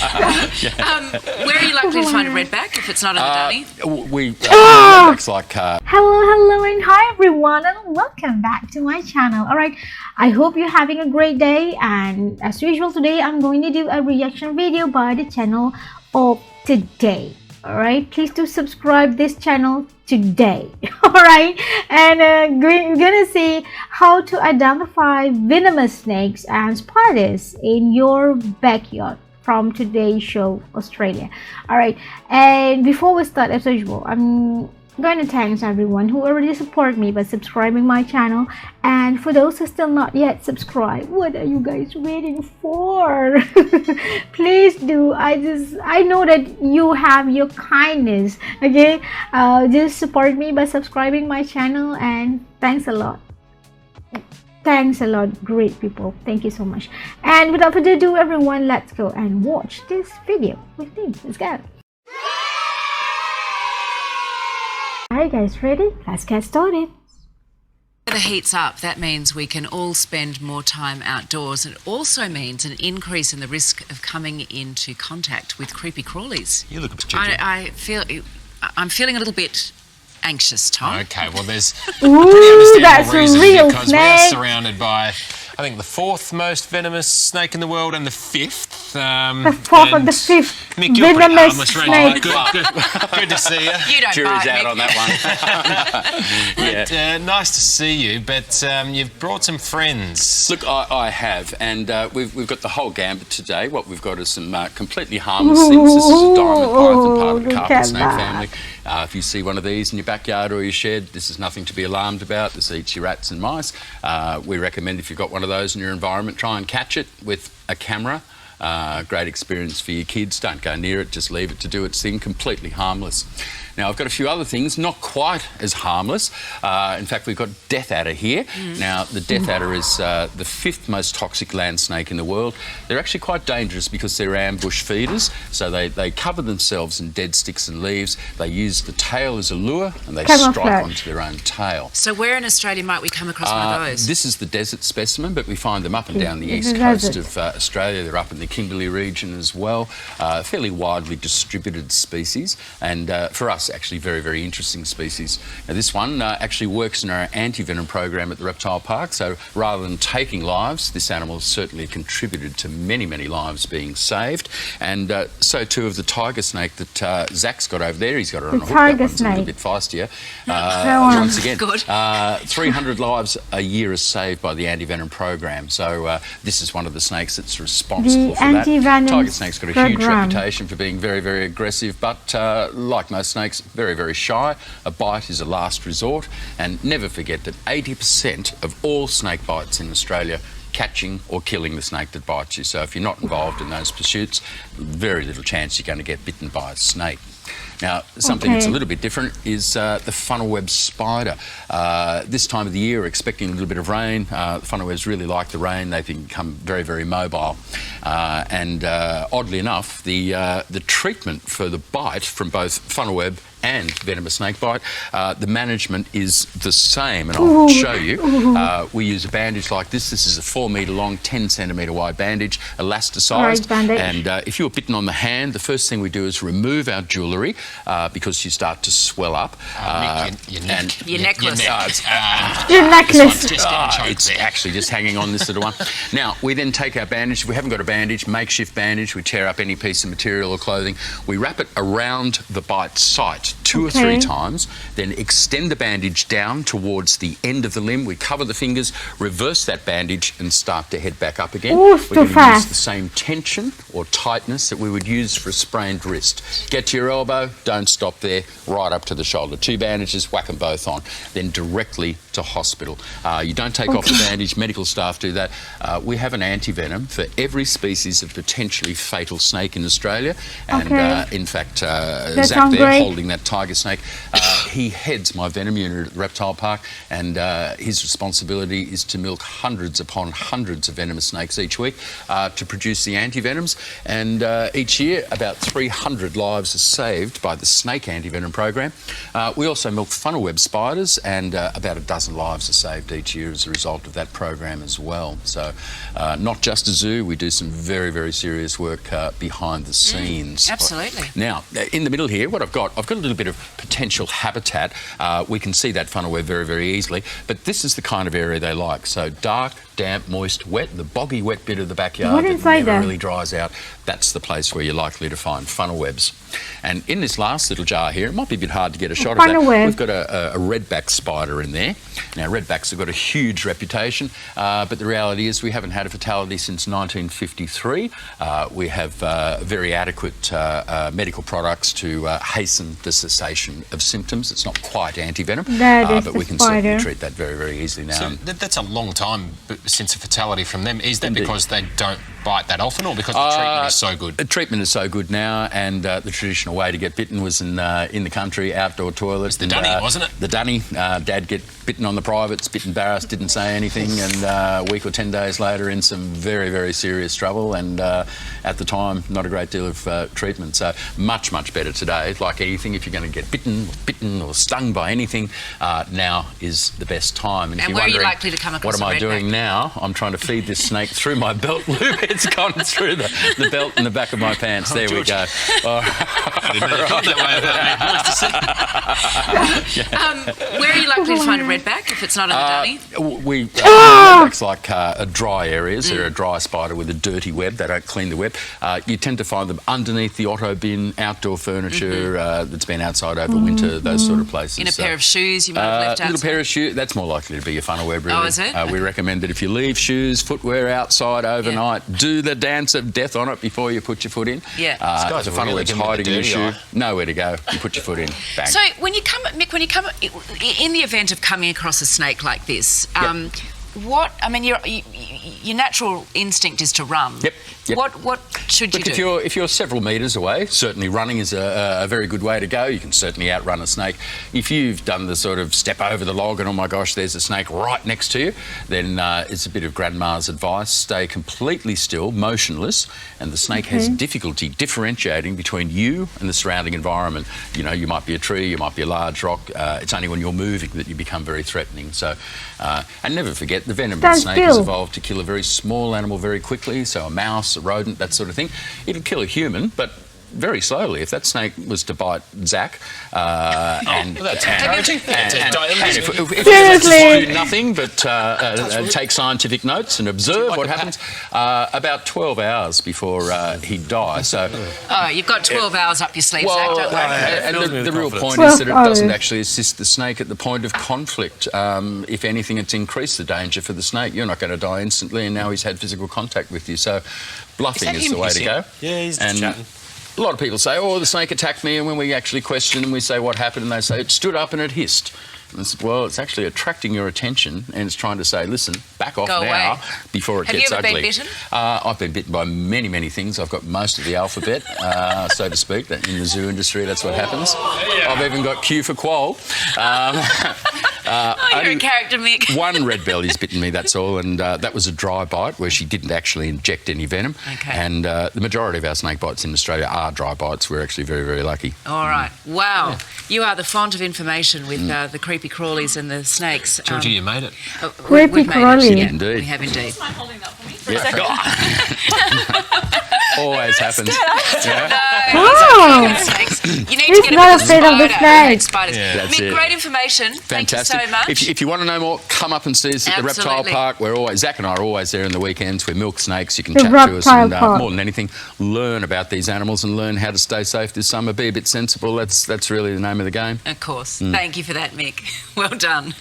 Where are you likely to find a redback if it's not in the dunny? Redbacks like... Hello and hi everyone and welcome back to my channel. Alright, I hope you're having a great day, and as usual today I'm going to do a reaction video by the channel of today. Alright, please do subscribe this channel today. Alright, and we're gonna see how to identify venomous snakes and spiders in your backyard from today's show Australia. Alright, and before we start, as usual, I'm going to thank everyone who already support me by subscribing my channel, and for those who still not yet subscribed, what are you guys waiting for? Please do. I know that you have your kindness, okay? Just support me by subscribing my channel, and thanks a lot. Thanks a lot, great people. Thank you so much. And without further ado, everyone, let's go and watch this video with me. Let's go. Alright guys, ready? Let's get started. The heat's up. That means we can all spend more time outdoors. It also means an increase in the risk of coming into contact with creepy crawlies. You look a bit chicken. I'm feeling a little bit anxious, Tom. Okay, well there's Ooh, that's a reason, real because snake. we're surrounded by, I think, the 4th most venomous snake in the world and the 5th. The 4th and the 5th Mick, you're pretty venomous harmless, snake. Good to see you. You don't Jury's bite, out Mick. on that one. But, nice to see you, but you've brought some friends. Look, I have, and we've got the whole gambit today. What we've got is some completely harmless things. This is a diamond python, part of the look carpet at snake that. family. If you see one of these in your backyard or your shed, this is nothing to be alarmed about. This eats your rats and mice. We recommend if you've got one of those in your environment, try and catch it with a camera. Great experience for your kids. Don't go near it, just leave it to do its thing, completely harmless. Now, I've got a few other things, not quite as harmless. In fact, we've got death adder here. Now, the death adder is the 5th most toxic land snake in the world. They're actually quite dangerous because they're ambush feeders. So they cover themselves in dead sticks and leaves. They use the tail as a lure and they strike onto their own tail. So where in Australia might we come across one of those? This is the desert specimen, but we find them up and down the east coast of Australia. They're up in the Kimberley region as well. Fairly widely distributed species, and for us, actually very, very interesting species. Now, this one actually works in our anti-venom program at the reptile park, so rather than taking lives, this animal has certainly contributed to many, many lives being saved, and so too of the tiger snake that Zach's got over there. He's got it on a hook. That one's a little bit feisty. Once again, 300 lives a year is saved by the anti-venom program, so this is one of the snakes that's responsible for that. Tiger snake's got a huge reputation for being very, very aggressive, but like most snakes, very, very shy. A bite is a last resort, and never forget that 80% of all snake bites in Australia catching or killing the snake that bites you. So if you're not involved in those pursuits, very little chance you're going to get bitten by a snake. Now, something that's a little bit different is the funnel web spider. This time of the year, we're expecting a little bit of rain. The funnel webs really like the rain. They become very, very mobile. Oddly enough, the treatment for the bite from both funnel web and venomous snake bite, the management is the same, and I'll show you. We use a bandage like this. This is a 4 metre long, 10 centimetre wide bandage, elasticized. And if you're bitten on the hand, the first thing we do is remove our jewellery because you start to swell up. Your necklace. Your necklace. It's actually just hanging on this little one. Now, we then take our bandage. If we haven't got a bandage, makeshift bandage, we tear up any piece of material or clothing. We wrap it around the bite site 2 or 3 times, then extend the bandage down towards the end of the limb. We cover the fingers, reverse that bandage and start to head back up again. We're going to use the same tension or tightness that we would use for a sprained wrist. Get to your elbow, don't stop there, right up to the shoulder. 2 bandages, whack them both on, then directly to hospital. You don't take off the bandage, medical staff do that. We have an anti-venom for every species of potentially fatal snake in Australia, and in fact, Zach there holding that tiger snake, he heads my venom unit at the reptile park, and his responsibility is to milk hundreds upon hundreds of venomous snakes each week to produce the anti-venoms, and each year about 300 lives are saved by the snake anti-venom program. We also milk funnel web spiders and about a dozen 1,000 lives are saved each year as a result of that program as well. So not just a zoo, we do some very, very serious work behind the scenes. Absolutely. Now, in the middle here, what I've got a little bit of potential habitat. We can see that funnel web very, very easily, but this is the kind of area they like. So dark, damp, moist, wet, the boggy wet bit of the backyard that never really dries out, that's the place where you're likely to find funnel webs. And in this last little jar here, it might be a bit hard to get a shot of that. We've got a redback spider in there. Now, redbacks have got a huge reputation, but the reality is we haven't had a fatality since 1953. We have very adequate medical products to hasten the cessation of symptoms. It's not quite anti-venom, but we can certainly treat that very, very easily now. So that's a long time since a fatality from them. Is that because they don't bite that often, or because the treatment is so good? The treatment is so good now, and the traditional way to get bitten was in the country, outdoor toilets. The dunny, wasn't it? The dunny. Dad get bitten on the privates, bit embarrassed, didn't say anything, and a week or 10 days later in some very, very serious trouble, and at the time, not a great deal of treatment. So much, much better today. Like anything, if you're going to get bitten or stung by anything, now is the best time. And where are you likely to come across what am I doing now? I'm trying to feed this snake through my belt loop. It's gone through the belt in the back of my pants. There we go. Where are you likely to find a redback if it's not in the dunny? Redbacks like dry areas. They're a dry spider with a dirty web. They don't clean the web. You tend to find them underneath the auto bin, outdoor furniture that's been outside over winter, those sort of places. In a pair of shoes you might have left outside? A little pair of shoes. That's more likely to be a funnel web, really. Oh, is it? We recommend that if you leave shoes, footwear outside overnight, do the dance of death on it before you put your foot in. Yeah. If a funnel web's hiding in your shoe, nowhere to go. You put your foot in, bang. So when you come, Mick, in the event of coming across a snake like this, your natural instinct is to run. Yep. What should you do? If you're several metres away, certainly running is a very good way to go. You can certainly outrun a snake. If you've done the sort of step over the log and, oh my gosh, there's a snake right next to you, then it's a bit of grandma's advice. Stay completely still, motionless, and the snake has difficulty differentiating between you and the surrounding environment. You know, you might be a tree, you might be a large rock. It's only when you're moving that you become very threatening. So, and never forget, the venom of the snake has evolved to kill a very small animal very quickly, so a mouse, a rodent, that sort of thing. It'll kill a human, but very slowly. If that snake was to bite Zach, if do nothing but take scientific notes and observe what happens, about 12 hours before he'd die. So, you've got 12 hours up your sleeve, Zach, don't worry. And the real point is that it doesn't actually assist the snake at the point of conflict. If anything, it's increased the danger for the snake. You're not going to die instantly, and now he's had physical contact with you. So bluffing is the way to go. Yeah, he's chatting. A lot of people say, oh, the snake attacked me, and when we actually question them, we say, what happened? And they say, it stood up and it hissed. And I said, well, it's actually attracting your attention, and it's trying to say, listen, back off now before it gets ugly. Have you ever been bitten? I've been bitten by many, many things. I've got most of the alphabet, so to speak. In the zoo industry, that's what happens. I've even got Q for quoll. You're a character, Mick. One red belly's bitten me, that's all, and that was a dry bite where she didn't actually inject any venom. Okay. And the majority of our snake bites in Australia are dry bites. We're actually very, very lucky. All right. Wow. Yeah. You are the font of information with the creepy crawlies and the snakes. Georgie, you made it. Creepy crawlies. Yeah, indeed. We have indeed. Just mind holding that for me for a second. Always happens. You need to get not afraid of the snake. Spiders. Yeah, Mick, great information. Fantastic. Thank you so much. If you want to know more, come up and see us at the Reptile Park. Zach and I are always there in the weekends. We milk snakes. You can chat to us and more than anything, learn about these animals and learn how to stay safe this summer. Be a bit sensible. That's really the name of the game. Of course. Thank you for that, Mick. Well done.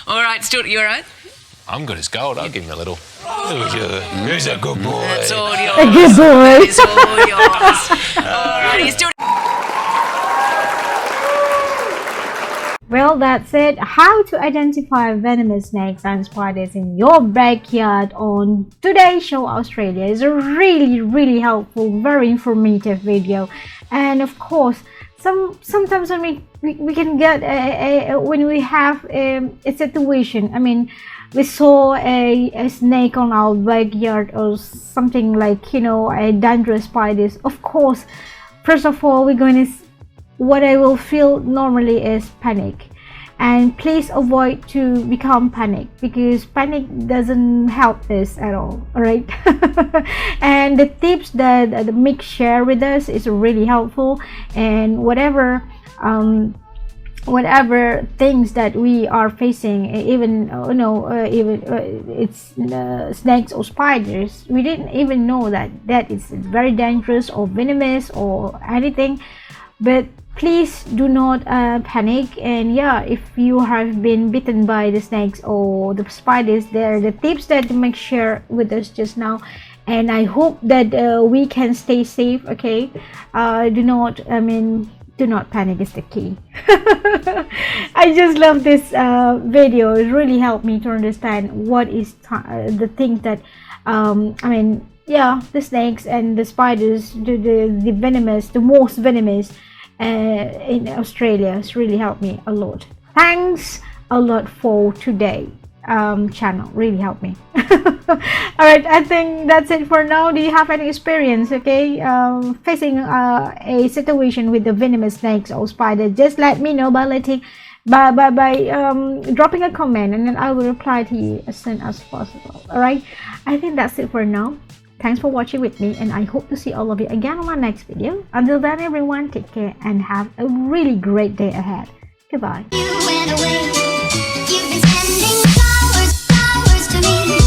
All right, Stuart, you all right? I'm good as gold. I'll give him a little. Who's a good boy? That's all yours. A good boy. It's all yours. All right, he's doing. Well, that's it. How to identify venomous snakes and spiders in your backyard on today's show Australia is a really, really helpful, very informative video. And of course, sometimes when we can get when we have a situation, I mean, we saw a snake on our backyard or something like, you know, a dangerous spiders. Of course, first of all, what I will feel normally is panic. and please avoid to become panic, because panic doesn't help us at all right? And the tips that the Mick share with us is really helpful, and whatever things that we are facing, even it's snakes or spiders, we didn't even know that is very dangerous or venomous or anything. But please do not panic. And yeah, if you have been bitten by the snakes or the spiders, there are the tips that Mick share with us just now, and I hope that we can stay safe. Okay, do not panic is the key. I just love this video. It really helped me to understand what is the things that the snakes and the spiders, the venomous, the most venomous in Australia. It's really helped me a lot. Thanks a lot for today channel, really helped me. All right, I think that's it for now. Do you have any experience facing a situation with the venomous snakes or spider? Just let me know by dropping a comment, and then I will reply to you as soon as possible. All right, I think that's it for now. Thanks for watching with me, and I hope to see all of you again on my next video. Until then, everyone, take care and have a really great day ahead. Goodbye. You went away. You've been sending flowers to me.